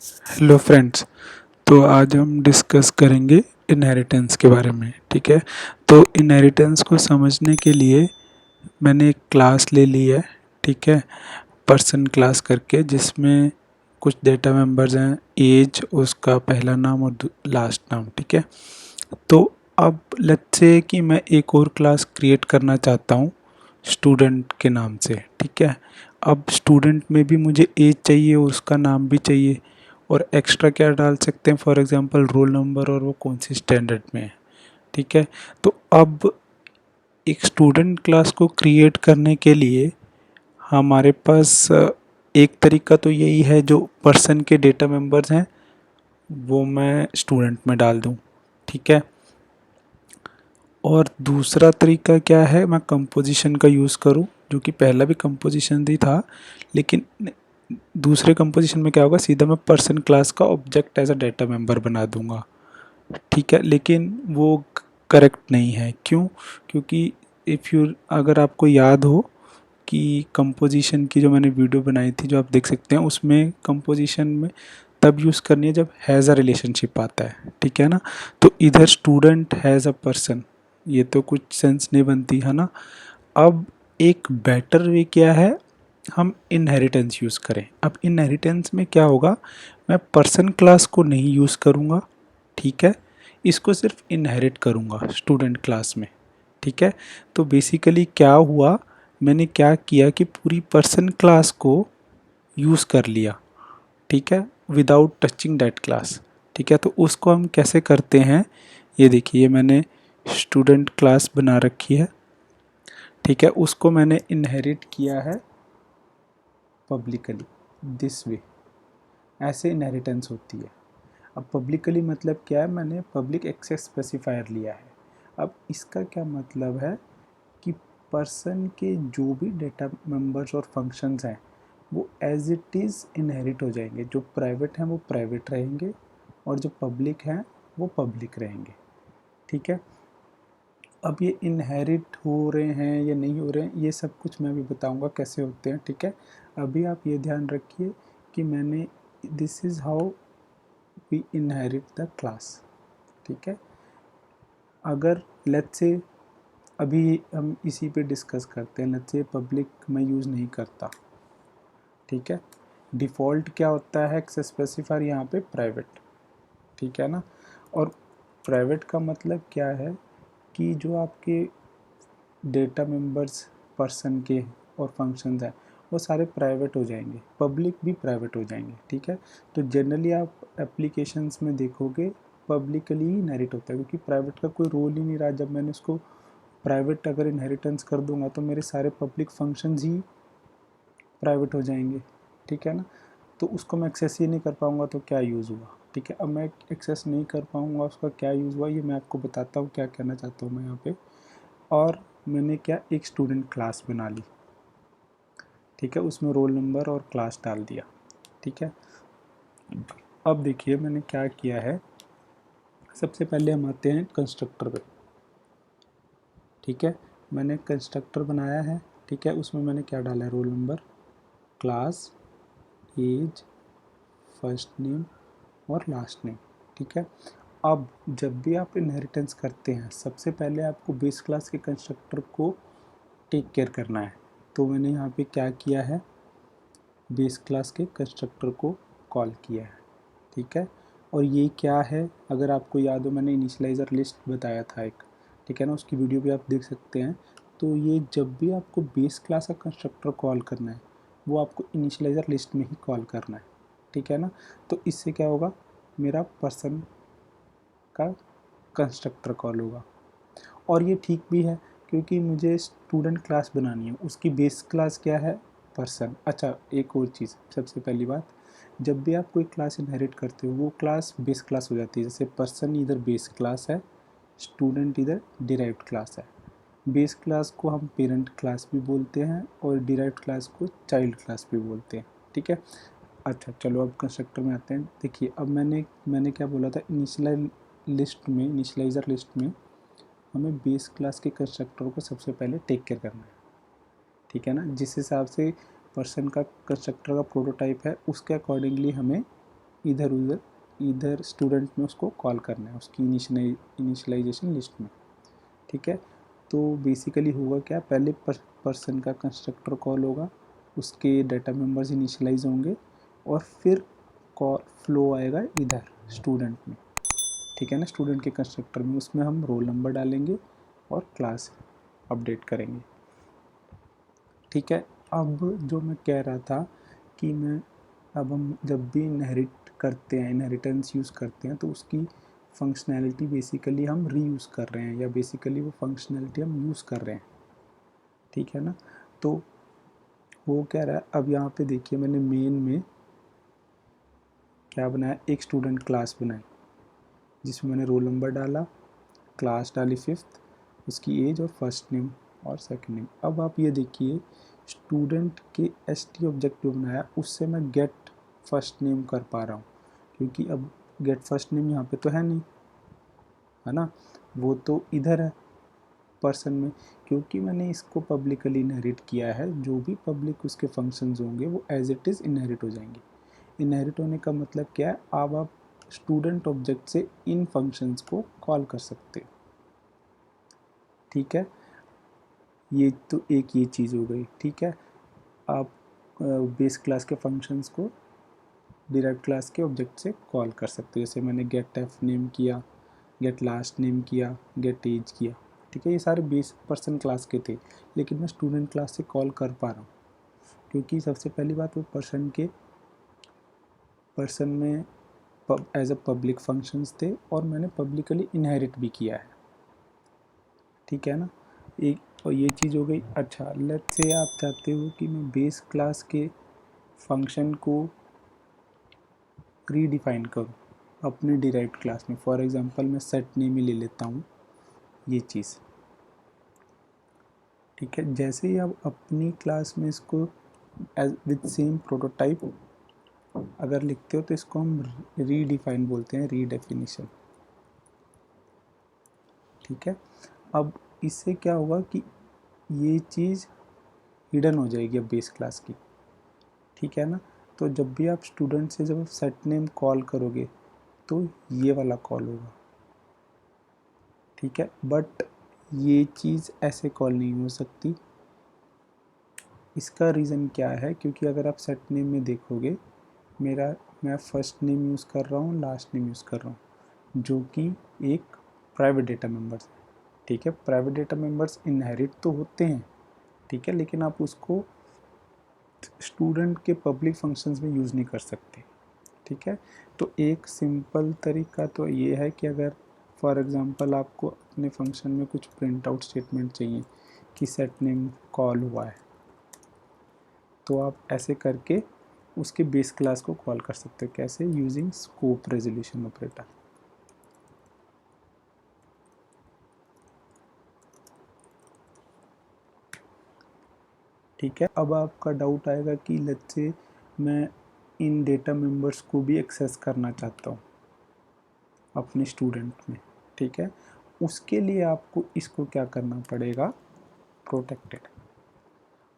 Hello friends. तो आज हम डिस्कस करेंगे इनहेरिटेंस के बारे में। ठीक है, तो इनहेरिटेंस को समझने के लिए मैंने एक क्लास ले ली है। ठीक है, पर्सन क्लास करके, जिसमें कुछ डेटा मेंबर्स हैं, एज, उसका पहला नाम और लास्ट नाम। ठीक है, तो अब लेट्स से कि मैं एक और क्लास क्रिएट करना चाहता हूँ स्टूडेंट के नाम से। ठीक है, अब स्टूडेंट में भी मुझे एज चाहिए और उसका नाम भी चाहिए, और एक्स्ट्रा क्या डाल सकते हैं, फॉर एग्जांपल रोल नंबर और वो कौन सी स्टैंडर्ड में है। ठीक है, तो अब एक स्टूडेंट क्लास को क्रिएट करने के लिए हमारे पास एक तरीका तो यही है, जो पर्सन के डेटा मेंबर्स हैं वो मैं स्टूडेंट में डाल दूं। ठीक है, और दूसरा तरीका क्या है, मैं कंपोजिशन का यूज़ करूं, जो कि पहला भी कंपोजिशन ही था, लेकिन दूसरे कंपोजिशन में क्या होगा, सीधा मैं पर्सन क्लास का object as a data member बना दूंगा। ठीक है, लेकिन वो करेक्ट नहीं है। क्यों? क्योंकि इफ़ यू, अगर आपको याद हो कि कंपोजिशन की जो मैंने वीडियो बनाई थी, जो आप देख सकते हैं, उसमें कंपोजिशन में तब यूज़ करनी है जब हैज़ अ रिलेशनशिप आता है। ठीक है ना, तो इधर स्टूडेंट हैज़ अ पर्सन, ये तो कुछ सेंस नहीं बनती है ना। अब एक बेटर वे क्या है, हम इनहेरिटेंस यूज़ करें। अब इनहेरिटेंस में क्या होगा, मैं पर्सन क्लास को नहीं यूज़ करूँगा। ठीक है, इसको सिर्फ इनहेरिट करूँगा स्टूडेंट क्लास में। ठीक है, तो बेसिकली क्या हुआ, मैंने क्या किया कि पूरी पर्सन क्लास को यूज़ कर लिया। ठीक है, विदाउट टचिंग दैट क्लास। ठीक है, तो उसको हम कैसे करते हैं, ये देखिए, मैंने स्टूडेंट क्लास बना रखी है। ठीक है, उसको मैंने इनहेरिट किया है पब्लिकली, दिस वे। ऐसे इनहेरिटेंस होती है। अब पब्लिकली मतलब क्या है, मैंने पब्लिक एक्सेस स्पेसिफायर लिया है। अब इसका क्या मतलब है कि पर्सन के जो भी डेटा मेंबर्स और फंक्शंस हैं वो एज इट इज़ इनहेरिट हो जाएंगे। जो प्राइवेट हैं वो प्राइवेट रहेंगे, और जो पब्लिक हैं वो पब्लिक रहेंगे। ठीक है, अब ये इनहेरिट हो रहे हैं या नहीं हो रहे हैं, ये सब कुछ मैं भी बताऊंगा कैसे होते हैं। ठीक है, अभी आप ये ध्यान रखिए कि मैंने, this is how we inherit the class. ठीक है, अगर लेट्स से अभी हम इसी पे डिस्कस करते हैं, लेट्स से पब्लिक मैं यूज़ नहीं करता। ठीक है, डिफ़ॉल्ट क्या होता है, एक्सेस स्पेसिफायर यहाँ पे प्राइवेट। ठीक है ना, और प्राइवेट का मतलब क्या है कि जो आपके डेटा मेंबर्स पर्सन के और फंक्शंस हैं वो सारे प्राइवेट हो जाएंगे, पब्लिक भी प्राइवेट हो जाएंगे। ठीक है, तो जनरली आप एप्लीकेशंस में देखोगे पब्लिकली ही इनहेरिट होता है, क्योंकि प्राइवेट का कोई रोल ही नहीं रहा। जब मैंने उसको प्राइवेट अगर इनहेरिटेंस कर दूंगा तो मेरे सारे पब्लिक फंक्शंस ही प्राइवेट हो जाएंगे। ठीक है ना, तो उसको मैं एक्सेस ही नहीं कर पाऊँगा तो क्या यूज़ हुआ। ठीक है, अब मैं एक्सेस नहीं कर पाऊँगा, उसका क्या यूज़ हुआ, ये मैं आपको बताता हूँ क्या कहना चाहता हूँ मैं यहाँ पे। और मैंने क्या, एक स्टूडेंट क्लास बना ली। ठीक है, उसमें रोल नंबर और क्लास डाल दिया। ठीक है, अब देखिए मैंने क्या किया है, सबसे पहले हम आते हैं कंस्ट्रक्टर पे। ठीक है, मैंने कंस्ट्रक्टर बनाया है। ठीक है, उसमें मैंने क्या डाला है, roll number, class, age, first name और लास्ट नेम। ठीक है, अब जब भी आप इनहेरिटेंस करते हैं, सबसे पहले आपको बेस क्लास के कंस्ट्रक्टर को टेक केयर करना है। तो मैंने यहाँ पे क्या किया है, बेस क्लास के कंस्ट्रक्टर को कॉल किया है। ठीक है, और ये क्या है, अगर आपको याद हो, मैंने इनिशियलाइज़र लिस्ट बताया था एक। ठीक है ना, उसकी वीडियो भी आप देख सकते हैं। तो ये जब भी आपको बेस क्लास का कंस्ट्रक्टर कॉल करना है, वो आपको इनिशियलाइज़र लिस्ट में ही कॉल करना है। ठीक है ना, तो इससे क्या होगा, मेरा पर्सन का कंस्ट्रक्टर कॉल होगा। और ये ठीक भी है, क्योंकि मुझे स्टूडेंट क्लास बनानी है, उसकी बेस क्लास क्या है, पर्सन। अच्छा, एक और चीज़, सबसे पहली बात, जब भी आप कोई क्लास इनहेरिट करते हो वो क्लास बेस क्लास हो जाती है। जैसे पर्सन इधर बेस क्लास है, स्टूडेंट इधर डिराइव्ड क्लास है। बेस क्लास को हम पेरेंट क्लास भी बोलते हैं और डिराइव्ड क्लास को चाइल्ड क्लास भी बोलते हैं। ठीक है, अच्छा चलो अब कंस्ट्रक्टर में आते हैं। देखिए, अब मैंने क्या बोला था, इनिशियलाइज़र लिस्ट में हमें बेस क्लास के कंस्ट्रक्टर को सबसे पहले टेक केयर करना है। ठीक है ना, जिस हिसाब से पर्सन का कंस्ट्रक्टर का प्रोटोटाइप है उसके अकॉर्डिंगली हमें इधर उधर इधर स्टूडेंट में उसको कॉल करना है उसकी इनिशियलाइजेशन लिस्ट में, ठीक है। तो बेसिकली होगा क्या, पहले पर्सन का कंस्ट्रक्टर कॉल होगा, उसके डाटा मेंबर्स इनिशियलाइज होंगे और फिर कॉल फ्लो आएगा इधर स्टूडेंट में, ठीक है ना, स्टूडेंट के कंस्ट्रक्टर में। उसमें हम रोल नंबर डालेंगे और क्लास अपडेट करेंगे, ठीक है। अब जो मैं कह रहा था कि अब हम जब भी इनहेरिट करते हैं, इनहेरिटेंस यूज़ करते हैं, तो उसकी फंक्शनैलिटी बेसिकली हम रीयूज़ कर रहे हैं या बेसिकली वो फंक्शनैलिटी हम यूज़ कर रहे हैं, ठीक है ना। तो वो क्या रहा है, अब यहाँ पे देखिए मैंने मेन में क्या बनाया, एक स्टूडेंट क्लास बनाई जिसमें मैंने रोल नंबर डाला, क्लास डाली 5th, उसकी एज और फर्स्ट नेम और सेकंड नेम। अब आप ये देखिए स्टूडेंट के st ऑब्जेक्ट जो बनाया उससे मैं गेट फर्स्ट नेम कर पा रहा हूँ, क्योंकि अब गेट फर्स्ट नेम यहाँ पे तो है नहीं, है ना, वो तो इधर है पर्सन में। क्योंकि मैंने इसको पब्लिकली इनहेरिट किया है, जो भी पब्लिक उसके फंक्शंस होंगे वो एज इट इज़ इनहेरिट हो जाएंगे। इनहेरिट होने का मतलब क्या है, अब आप स्टूडेंट ऑब्जेक्ट से इन फंक्शंस को कॉल कर सकते हो, ठीक है। ये तो एक ये चीज़ हो गई, ठीक है। आप बेस क्लास के फंक्शंस को डिराइव्ड क्लास के ऑब्जेक्ट से कॉल कर सकते हो, जैसे मैंने गेट एफ नेम किया, गेट लास्ट नेम किया, गेट एज किया, ठीक है। ये सारे बेस पर्सन क्लास के थे, लेकिन मैं स्टूडेंट क्लास से कॉल कर पा रहा हूँ क्योंकि सबसे पहली बात वो पर्सन में एज अ पब्लिक फंक्शंस थे और मैंने पब्लिकली इनहेरिट भी किया है, ठीक है ना। एक और ये चीज़ हो गई। अच्छा, लेट्स से आप चाहते हो कि मैं बेस क्लास के फंक्शन को रीडिफाइन करूँ अपने डिराइव्ड क्लास में। फॉर एग्जांपल मैं सेट नेम ही ले लेता हूँ ये चीज़, ठीक है। जैसे ही आप अपनी क्लास में इसको एज विद सेम प्रोटोटाइप अगर लिखते हो तो इसको हम रीडिफाइन बोलते हैं, रीडेफिनिशन, ठीक है। अब इससे क्या होगा कि ये चीज़ हिडन हो जाएगी अब बेस क्लास की, ठीक है ना। तो जब भी आप स्टूडेंट से जब सेट नेम कॉल करोगे तो ये वाला कॉल होगा, ठीक है। बट ये चीज़ ऐसे कॉल नहीं हो सकती। इसका रीज़न क्या है, क्योंकि अगर आप सेट नेम में देखोगे मैं फर्स्ट नेम यूज़ कर रहा हूँ, लास्ट नेम यूज़ कर रहा हूँ, जो कि एक प्राइवेट डेटा मेंबर्स है, ठीक है। प्राइवेट डेटा मेंबर्स इनहेरिट तो होते हैं, ठीक है, लेकिन आप उसको स्टूडेंट के पब्लिक फंक्शंस में यूज़ नहीं कर सकते, ठीक है। तो एक सिंपल तरीका तो ये है कि अगर फॉर एग्ज़ाम्पल आपको अपने फंक्शन में कुछ प्रिंट आउट स्टेटमेंट चाहिए कि सेट नेम कॉल हुआ है, तो आप ऐसे करके उसके बेस क्लास को कॉल कर सकते हो। कैसे? यूजिंग स्कोप रेजोल्यूशन ऑपरेटर, ठीक है। अब आपका डाउट आएगा कि लेट्स से मैं इन डेटा मेंबर्स को भी एक्सेस करना चाहता हूँ अपने स्टूडेंट में, ठीक है। उसके लिए आपको इसको क्या करना पड़ेगा, प्रोटेक्टेड।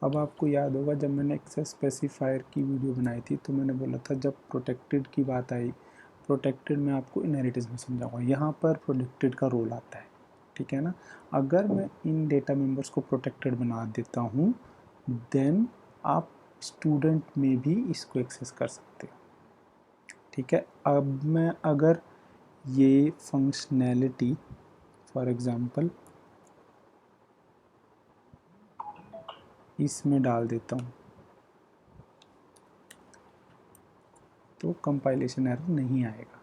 अब आपको याद होगा जब मैंने एक्सेस स्पेसिफायर की वीडियो बनाई थी तो मैंने बोला था जब प्रोटेक्टेड की बात आई, प्रोटेक्टेड में आपको इनहेरिटेंस में समझाऊंगा, यहाँ पर प्रोटेक्टेड का रोल आता है, ठीक है ना। अगर मैं इन डेटा मेंबर्स को प्रोटेक्टेड बना देता हूँ देन आप स्टूडेंट में भी इसको एक्सेस कर सकते हो, ठीक है। अब मैं अगर ये फंक्शनैलिटी फॉर एग्ज़ाम्पल इसमें डाल देता हूँ तो कंपाइलेशन एरर नहीं आएगा,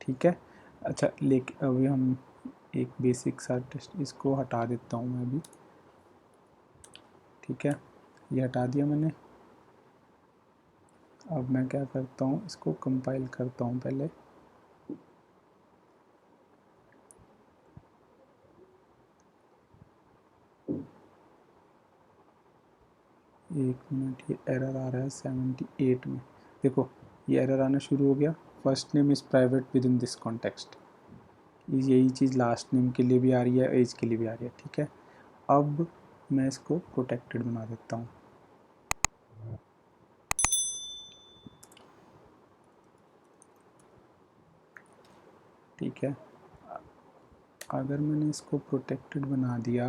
ठीक है। अच्छा, लेकिन अभी हम एक बेसिक सा टेस्ट इसको हटा देता हूँ मैं अभी, ठीक है। ये हटा दिया मैंने। अब मैं क्या करता हूँ, इसको कंपाइल करता हूँ पहले। एक मिनट, ये एरर आ रहा है 78 में, देखो ये एरर आना शुरू हो गया। First name is private with in this context, यही चीज़ लास्ट नेम के लिए भी आ रही है, एज के लिए भी आ रही है, ठीक है। अब मैं इसको प्रोटेक्टेड बना देता हूँ, ठीक है, अगर मैंने इसको प्रोटेक्टेड बना दिया,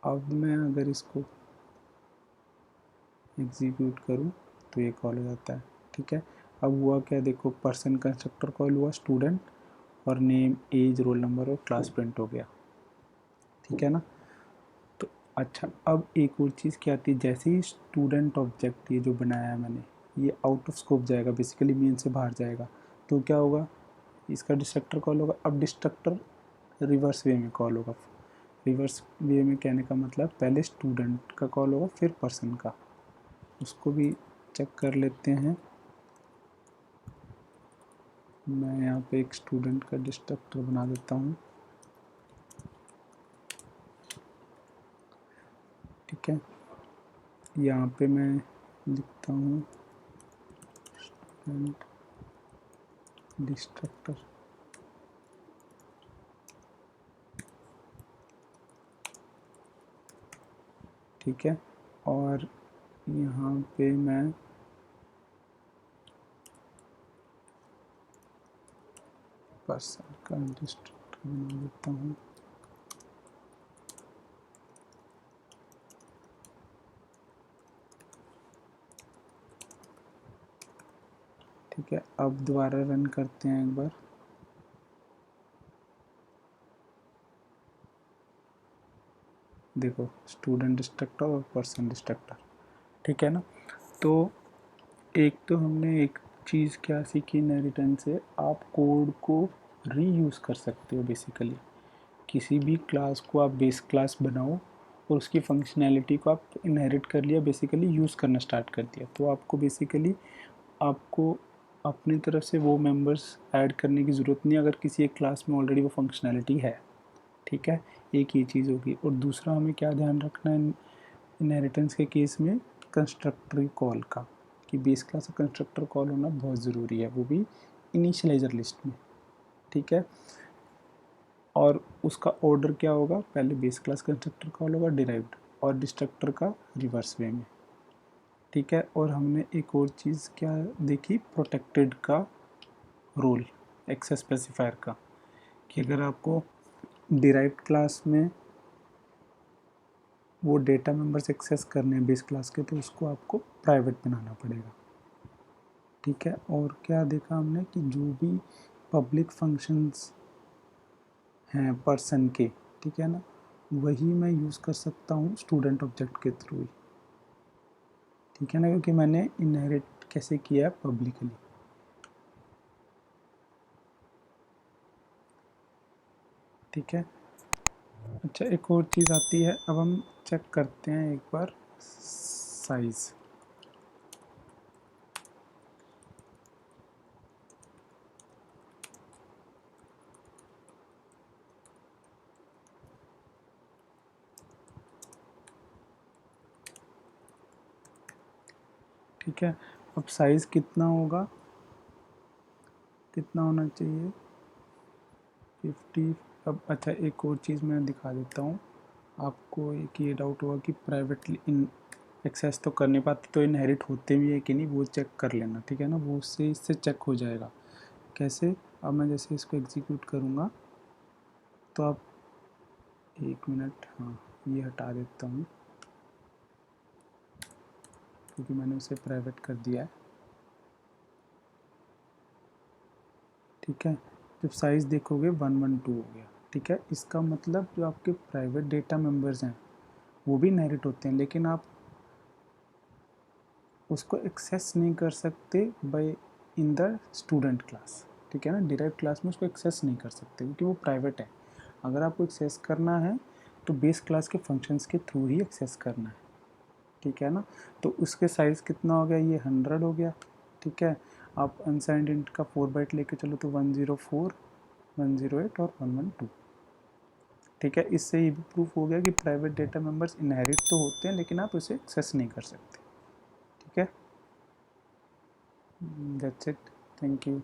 अब मैं अगर इसको एग्जीक्यूट करूँ तो ये कॉल हो जाता है। ठीक है, अब हुआ क्या, देखो पर्सन कंस्ट्रक्टर कॉल हुआ, स्टूडेंट और नेम एज रोल नंबर और क्लास प्रिंट हो गया। ठीक है ना। तो अच्छा, अब एक और चीज़ क्या आती है, जैसे ही स्टूडेंट ऑब्जेक्ट ये जो बनाया है मैंने, ये आउट ऑफ स्कोप जाएगा, बेसिकली मेन से बाहर जाएगा, तो क्या होगा, इसका डिस्ट्रक्टर कॉल होगा। अब डिस्ट्रक्टर रिवर्स वे में कॉल होगा। रिवर्स वे में कहने का मतलब पहले स्टूडेंट का कॉल होगा फिर पर्सन का। उसको भी चेक कर लेते हैं। मैं यहाँ पे एक स्टूडेंट का डिस्ट्रक्टर बना देता हूँ। ठीक है, यहाँ पे मैं लिखता हूँ स्टूडेंट डिस्ट्रक्टर। ठीक है, और यहाँ पे मैं पर्सन का डिस्ट्रक्टर बना देता हूँ। ठीक है, अब दोबारा रन करते हैं एक बार। देखो स्टूडेंट डिस्ट्रक्टर और पर्सन डिस्ट्रक्टर। ठीक है ना। तो एक तो हमने एक चीज़ क्या सीखी इनहेरिटेंस से, आप कोड को रीयूज़ कर सकते हो। बेसिकली किसी भी क्लास को आप बेस क्लास बनाओ और उसकी फंक्शनैलिटी को आप इनहेरिट कर लिया, बेसिकली यूज़ करना स्टार्ट कर दिया, तो आपको बेसिकली आपको अपनी तरफ से वो मेंबर्स ऐड करने की ज़रूरत नहीं अगर किसी एक क्लास में ऑलरेडी वो फंक्शनैलिटी है। ठीक है, एक ये चीज़ होगी। और दूसरा हमें क्या ध्यान रखना है इनहेरिटेंस के केस में, कंस्ट्रक्टर कॉल का, कि बेस क्लास का कंस्ट्रक्टर कॉल होना बहुत ज़रूरी है, वो भी इनिशियलाइजर लिस्ट में। ठीक है, और उसका ऑर्डर क्या होगा, पहले बेस क्लास कंस्ट्रक्टर कॉल होगा डिराइव्ड और डिस्ट्रक्टर का रिवर्स वे में। ठीक है, और हमने एक और चीज़ क्या देखी, प्रोटेक्टेड का रोल एक्सेस स्पेसिफायर का, कि अगर आपको डिराइव्ड क्लास में वो डेटा मेंबर्स एक्सेस करने हैं बेस क्लास के, तो उसको आपको प्राइवेट बनाना पड़ेगा। ठीक है, और क्या देखा हमने कि जो भी पब्लिक फंक्शंस हैं पर्सन के, ठीक है ना, वही मैं यूज़ कर सकता हूँ स्टूडेंट ऑब्जेक्ट के थ्रू ही। ठीक है ना, क्योंकि मैंने इनहेरिट कैसे किया है, पब्लिकली। ठीक है, अच्छा एक और चीज़ आती है, अब हम चेक करते हैं एक बार साइज़। ठीक है, अब साइज़ कितना होगा, कितना होना चाहिए, 50। अब अच्छा एक और चीज़ मैं दिखा देता हूँ आपको, एक ये डाउट होगा कि प्राइवेटली इन एक्सेस तो कर नहीं पाते, तो इनहेरिट होते भी है कि नहीं, वो चेक कर लेना। ठीक है ना, वो उससे इससे चेक हो जाएगा। कैसे, अब मैं जैसे इसको एग्जीक्यूट करूँगा तो आप एक मिनट, हाँ ये हटा देता हूँ क्योंकि मैंने उसे प्राइवेट कर दिया है। ठीक है, जब साइज़ देखोगे 112 हो गया। ठीक है, इसका मतलब जो आपके प्राइवेट डेटा मेंबर्स हैं वो भी इनहेरिट होते हैं, लेकिन आप उसको एक्सेस नहीं कर सकते by in the student class. ठीक है ना, डिराइव क्लास में उसको एक्सेस नहीं कर सकते क्योंकि वो प्राइवेट है। अगर आपको एक्सेस करना है तो बेस क्लास के फंक्शंस के थ्रू ही एक्सेस करना है। ठीक है ना, तो उसके साइज़ कितना हो गया, ये 100 हो गया। ठीक है, आप अनसाइंड इंट का 4 बाइट लेके चलो तो 104, 108 और 112। ठीक है, इससे ये भी प्रूफ हो गया कि प्राइवेट डेटा मेंबर्स इनहेरिट तो होते हैं लेकिन आप उसे एक्सेस नहीं कर सकते। ठीक है, दैट्स इट, थैंक यू।